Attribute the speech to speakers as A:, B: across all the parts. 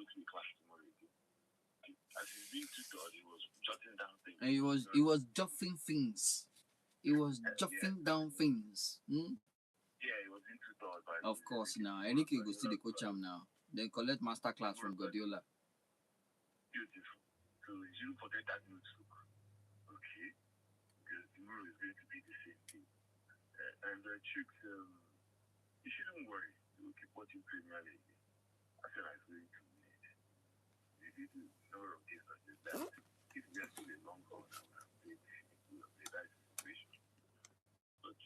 A: to the class tomorrow again. As he's being tutored, he was jotting down things.
B: And he was jotting things. He was jotting down things.
A: Yeah, he was being tutored by.
B: Of course, now. Enike go see the coach am now. Then collect master class from Guardiola.
A: Beautiful. So you shouldn't forget that notebook. Okay. Because tomorrow is going to be the same thing. And Chicks, you shouldn't worry. You will keep watching Premier League. Arsenal is going to win it. The little number of games that is left, if we are still a long haul, I would have played that situation. But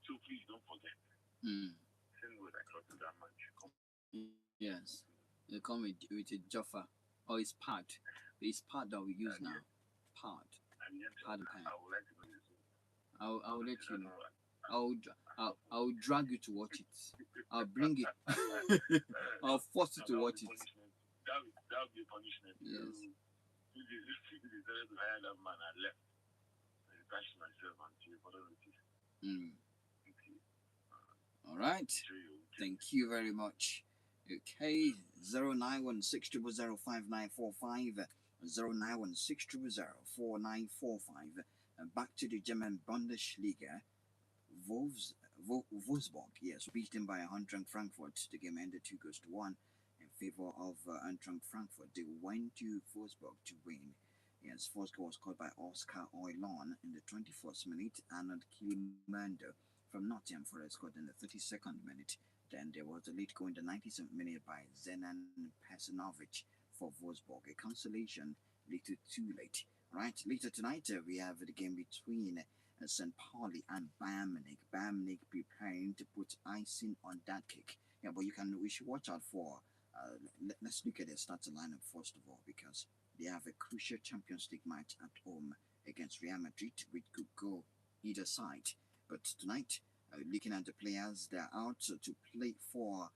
A: so please don't forget. Same word I got to that man.
B: Yes. They come with a Jaffa. Or it's pad. It's pad that we use now. Pad. Pad and pen.
A: I would like to know this.
B: I'll let you know. I'll drag you to watch it. I'll bring it. I'll force you to watch it.
A: That would be a punishment.
B: Yes.
A: If they decided to hire that man, I left. I attached myself until further notice. Okay.
B: All right. Thank you very much. Okay, 0916005945, 0916004945. Back to the German Bundesliga. Wolfsburg, yes, beaten by Eintracht Frankfurt. The game ended 2-1 in favor of Eintracht Frankfurt. They went to Wolfsburg to win. Yes, first goal was scored by Oscar Oilon in the 21st minute, and Kilimando from Nottingham Forest scored in the 32nd minute. Then there was a late goal in the 97th minute by Zenan Pesanovic for Wolfsburg. A consolation, little too late. Right, later tonight we have the game between St. Pauli and Bayern Munich. Bayern Munich preparing to put icing on that cake. Yeah, but we should watch out for. Let's look at the starting lineup first of all, because they have a crucial Champions League match at home against Real Madrid, which could go either side. But tonight, looking at the players, they're out to play for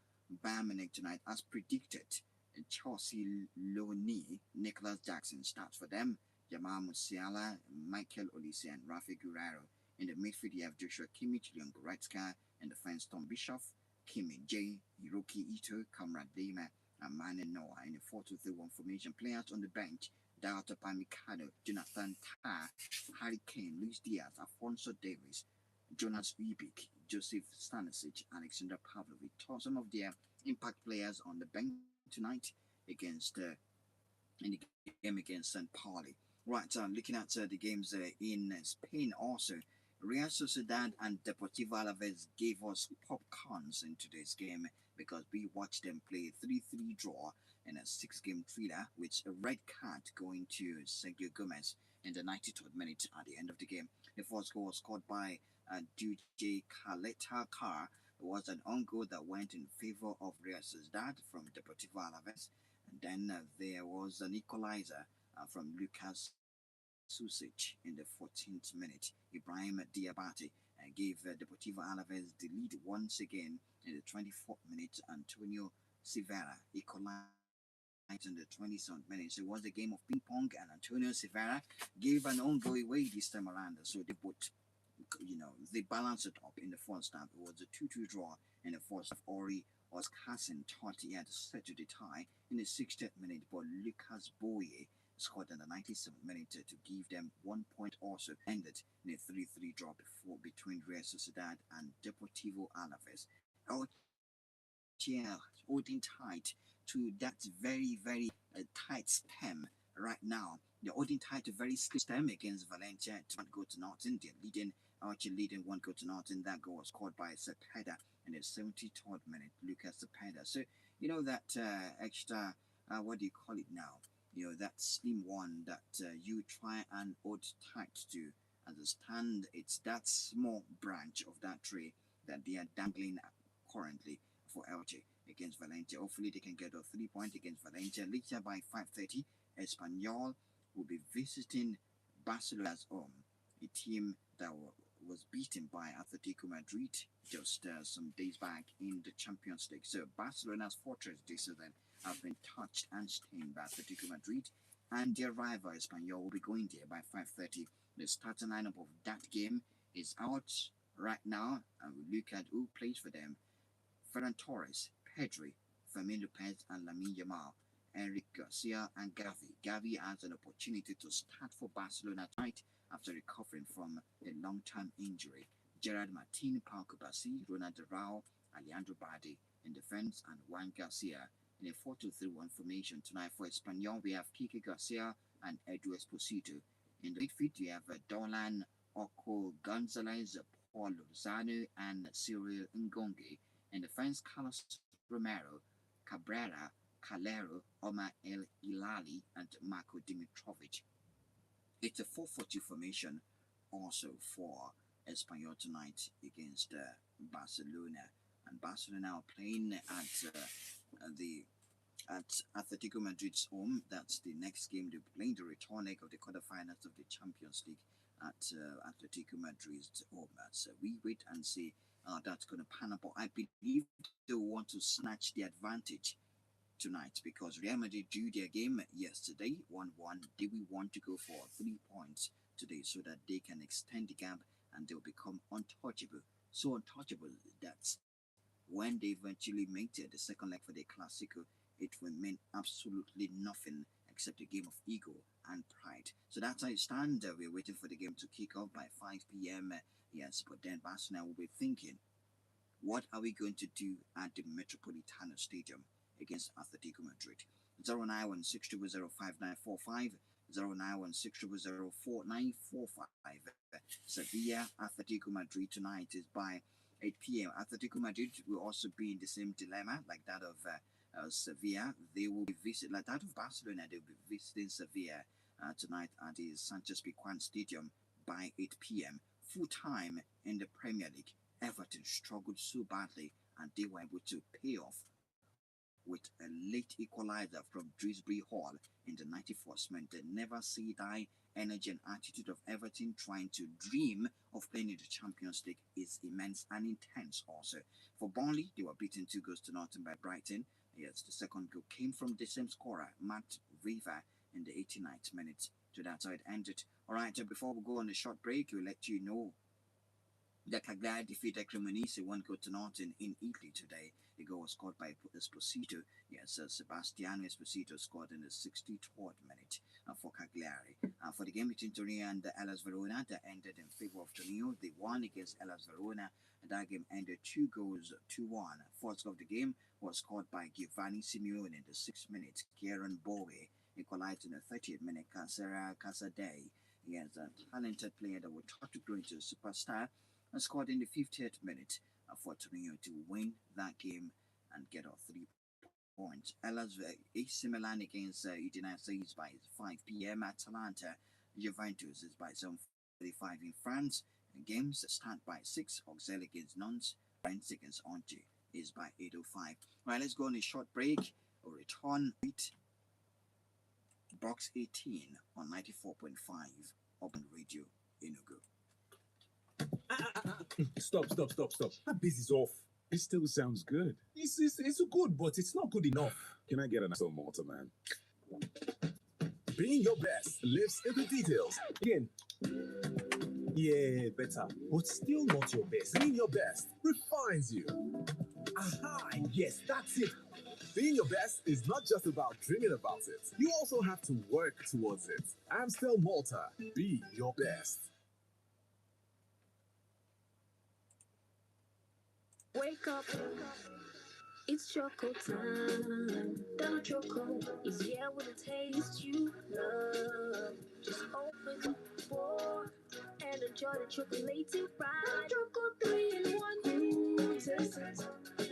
B: Bayern Munich tonight, as predicted. Chelsea Loni, Nicholas Jackson starts for them. Jamal Musiala, Michael Olise, and Rafi Guerrero. In the midfield, you have Joshua Kimmich, Leon Goretzka, and the fence Tom Bischoff, Kimi J, Hiroki Ito, Kamrad Lema, and Mane Noah. In the 4-2-3-1 formation, players on the bench, Data Pamikado, Jonathan Tah, Harry Kane, Luis Diaz, Alfonso Davies, Jonas Ubik, Joseph Stanisic, Alexander Pavlovic. Some of their impact players on the bench tonight against in the game against St. Pauli. Right, looking at the games in Spain also, Real Sociedad and Deportivo Alaves gave us popcorns in today's game because we watched them play a 3-3 draw in a 6-game thriller with a red card going to Sergio Gomez in the 93rd minute at the end of the game. The first goal was scored by DJ Caleta Carr. It was an own goal that went in favor of Real Sociedad from Deportivo Alaves. And then there was an equalizer from Lucas Susic in the 14th minute. Ibrahim Diabate gave Deportivo Alaves the lead once again in the 24th minute. Antonio Silveira equalized in the 27th minute. So it was a game of ping pong, and Antonio Silveira gave an own goal away this time around. So they put, they balanced it up in the first half. It was a 2-2 draw in the first half. Ori Oskarsson thought he had set to the tie in the 60th minute, but Lucas Boye scored in the 97th minute to give them 1 point. Also ended in a 3-3 draw between Real Sociedad and Deportivo Alaves. LCL holding tight to that very, very tight stem right now. They're holding tight to very stem against Valencia to 1-0. They're leading 1-0. That goal was scored by Cepeda in the 73rd minute, Lucas Cepeda. So, that extra, what do you call it now? That slim one that you try and hold tight to. Understand, it's that small branch of that tree that they are dangling currently for Elche against Valencia. Hopefully they can get a 3 point against Valencia. Later by 5:30, Espanyol will be visiting Barcelona's home, a team that was beaten by Atletico Madrid just some days back in the Champions League. So Barcelona's fortress this season have been touched and stained by Atletico Madrid, and their rival Espanyol will be going there by 5:30. The starting lineup of that game is out right now, and we look at who plays for them. Ferran Torres, Pedri, Fermin Lopez and Lamine Yamal, Eric Garcia and Gavi. Gavi has an opportunity to start for Barcelona tonight after recovering from a long-term injury. Gerard Martin, Paul Kubasi, Ronald Rao, Alejandro Badi in defense, and Juan Garcia in a 4-2-3-1 formation. Tonight for Espanyol, we have Kike Garcia and Edu Esposito. In the midfield, we have Dolan Oko Gonzalez, Paul Lozano, and Cyril Ngonge. In defense, Carlos Romero, Cabrera, Calero, Omar El Ilali, and Marco Dimitrovic. It's a 4-4-2 formation also for Espanyol tonight against Barcelona. And Barcelona are playing at Atletico Madrid's home. That's the next game. They're playing the return leg of the quarterfinals of the Champions League at Atletico Madrid's home. So we wait and see how that's going to pan out. But I believe they want to snatch the advantage tonight because Real Madrid drew their game yesterday 1-1. They will want to go for 3 points today so that they can extend the gap and they'll become untouchable. So untouchable that when they eventually make it the second leg for the Clasico, it will mean absolutely nothing except a game of ego and pride. So that's how it stands. We're waiting for the game to kick off by 5 p.m. Yes, but then Barcelona will be thinking, what are we going to do at the Metropolitano Stadium against Atletico Madrid? 09162005945, 09162004945. Sevilla, Atletico Madrid tonight is by 8 p.m. Atletico Madrid will also be in the same dilemma like that of Sevilla. They will be visiting, like that of Barcelona, they will be visiting Sevilla tonight at the Sanchez Pizjuan Stadium by 8 p.m. Full time in the Premier League. Everton struggled so badly and they were able to pay off with a late equalizer from Dewsbury Hall in the 94th minute. The never say die energy and attitude of Everton trying to dream of playing in the Champions League is immense and intense also. For Burnley, they were beaten 2-0 by Brighton. Yes, the second goal came from the same scorer, Matt Riva, in the 89th minute. So that's how it ended. Alright, so before we go on a short break, we'll let you know that Cagliari defeated Cremonese 1-0 in Italy today. The goal was scored by Esposito. Yes, Sebastiano Esposito scored in the 63rd minute for Cagliari. For the game between Torino and Hellas Verona, that ended in favor of Torino. They won against Hellas Verona. That game ended 2-1. First goal of the game was scored by Giovanni Simeone in the 6th minute. Kieran Bowie equalized in the 30th minute. Casera Casadei, yes, a talented player that would try to grow into a superstar, and scored in the 50th minute for Torino to win that game and get off 3 points. AC Milan against Udinese is by 5 p.m. Atalanta Juventus is by 7:45 in France. Games start by 6. Auxerre against Nantes. Rennes against Angers is by 8:05. Right, let's go on a short break. We'll return with Box 18 on 94.5 Urban Radio Enugu.
C: Stop. That bass is off.
D: It still sounds good.
C: It's good, but it's not good enough.
D: Can I get an Axel Malta, man?
E: Being your best lives in the details.
C: Again. Yeah, better. But still not your best.
E: Being your best refines you.
C: Aha, yes, that's it.
E: Being your best is not just about dreaming about it. You also have to work towards it. Amstel Malta. Be your best.
F: Wake up, it's choco time. Donald Choco is here with a taste you love. Just open the door and enjoy the chocolatey ride. Choco 3 in 1, taste it,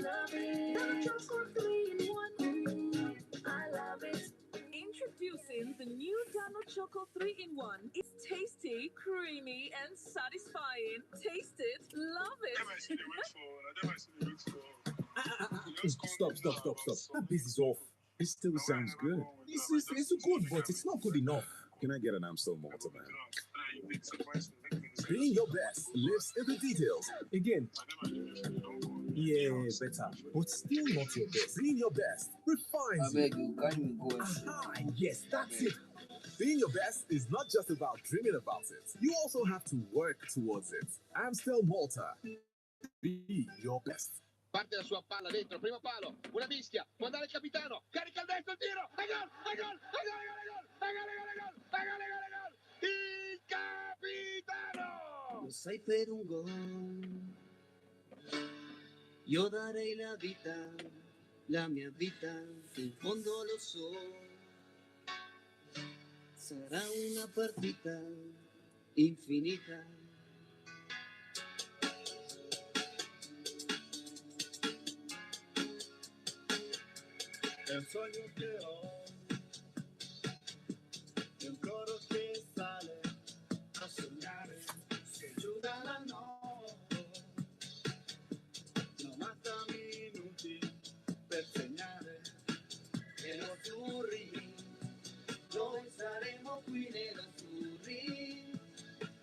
F: love it. Choco 3 in 1, I love it.
G: Introducing the new Dano Choco 3-in-1. It's tasty, creamy, and satisfying. Taste it, love it.
C: Stop. That bass is off.
D: It still sounds good.
C: It's good, but it's not good enough.
D: Can I get an Amstel Malta, man?
E: Being your best lives in the details.
C: Again. Yeah, better. But still not your best.
E: Being your best refines you.
C: Aha, yes, that's it.
E: Being your best is not just about dreaming about it. You also have to work towards it. Amstel Malta. Be your best.
H: parte la sua palla dentro, primo palo, una mischia, può andare il capitano, carica il destro, il tiro, e gol, e gol, e gol, e gol, e gol, e gol, e gol, e gol, e gol, e gol, il capitano!
I: Lo sai per un gol, io darei la vita, la mia vita, in fondo lo so, sarà una partita infinita.
C: È un sogno che ho, è un coro che sale a sognare, se giù dalla notte, 90 minuti per segnare,
I: E lo azzurri, noi saremo qui nell'azzurri,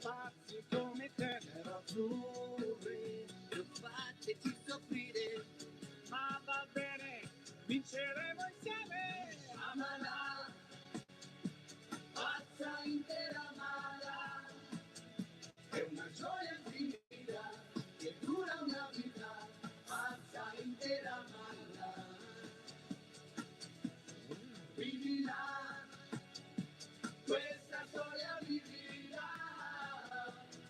C: pazzi come te,
I: nell'azzurri, non fateci soffrire,
C: ma va bene, vinceremo insieme.
I: amala, pazza intera mala, è una gioia infinita che dura una vita, pazza intera mala, vivila, questa storia vivila,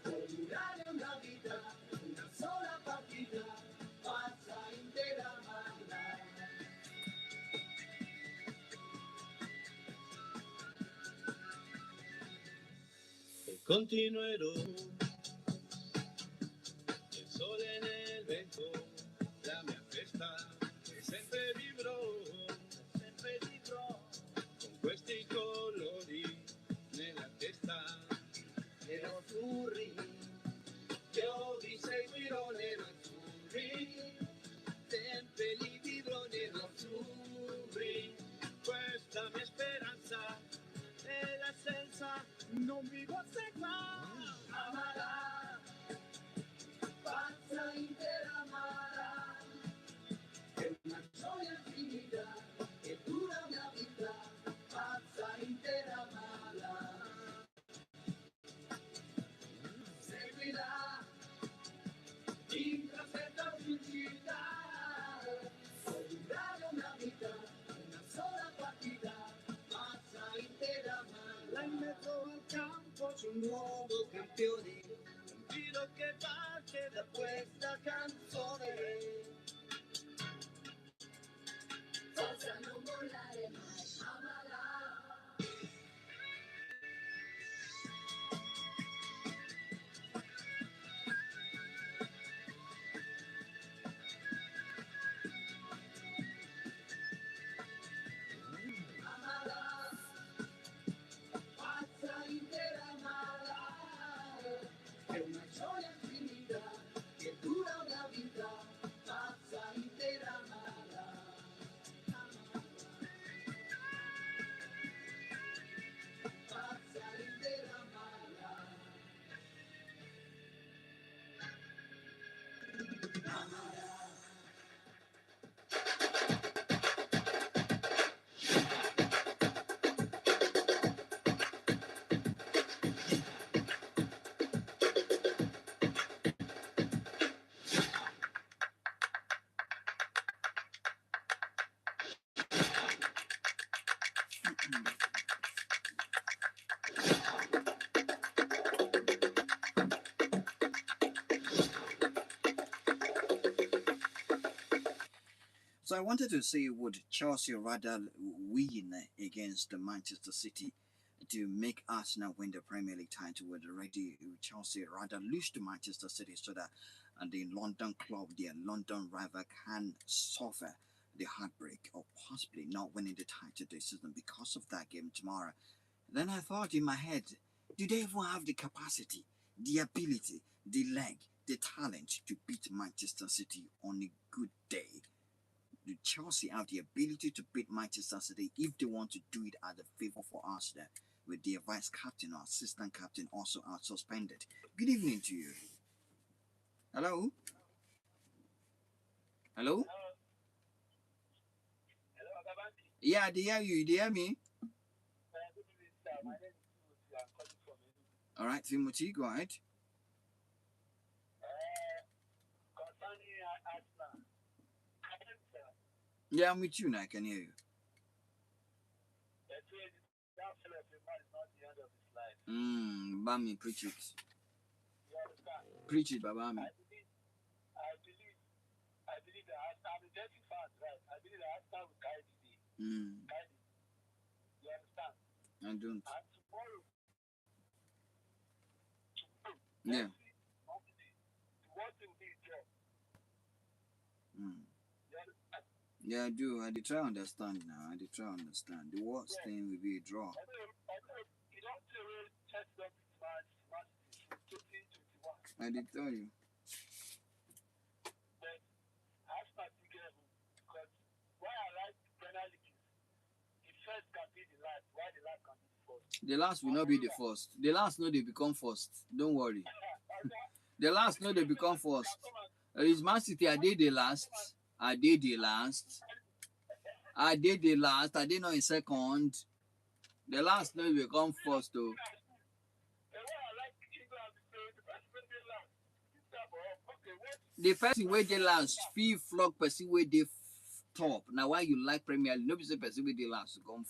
I: può durare una vita, una sola partita, pazza intera mala. E continuerò, il sole nel vento, la mia festa, e sempre vivrò, con questi colori nella testa. Nerazzurri, io vi seguirò nerazzurri, sempre li vivrò nerazzurri,
C: Questa mia speranza è l'assenza, non vivo senza.
I: amala, pazza intera mala, è una gioia infinita che dura una vita, pazza intera mala. Seguila, in trasferta vincita, può durare una vita, una sola partita, pazza intera mala.
C: Là in mezzo al campo c'è
I: Un nuovo campione
C: un giro che parte
I: da questa canzone. Forza non mollare mai, amala. Amala, pazza intera mala, è una gioia infinita che dura una vita, pazza intera mala. Pazza intera mala.
B: So I wanted to see, would Chelsea rather win against Manchester City to make Arsenal win the Premier League title? Would already Chelsea rather lose to Manchester City so that the London club, their London rival, can suffer the heartbreak of possibly not winning the title this season because of that game tomorrow? Then I thought in my head, do they even have the capacity, the ability, the leg, the talent to beat Manchester City on a good day? Do Chelsea have the ability to beat Manchester City if they want to do it at the favor for Arsenal, with their vice captain or assistant captain also out suspended? Good evening to you. Hello? Hello?
A: Hello, Agabanti.
B: Yeah, they hear you. They hear me?
A: Good evening, sir. My name is Timothy. I'm calling from Enugu.
B: All right, Timothy, go ahead.
A: Concerning Arsenal,
B: Yeah, I'm with you now. I can hear you.
A: They say that fell of a man is not the end of his life.
B: Bami, preach it.
A: You understand?
B: Preach it, Babami.
A: I believe that I'm a Chelsea fan, right? I believe that Arsenal will carry the day.
B: Mm,
A: Carry the day. You understand?
B: I don't.
A: And tomorrow,
B: Yeah.
A: Monday, the worst thing will be a draw.
B: Mm.
A: You understand?
B: Yeah, I do. I did try to understand now. I did try to understand. The worst thing will be a draw.
A: I know you don't say well, Chelsea don't beat Man City since 2021.
B: I did tell you.
A: But Arsenal still get home because why I like Premier League is the first can be the last, why the last can be the first.
B: The last will not be the first. The last no they become first. Don't worry. The last no they become first. Is Man City are they the last? Are they the last? Are they the last? Are they not in second? The last no become first though. The person where they last, fee flock person where they top. Now why you like Premier League? Nobody say person where they last to come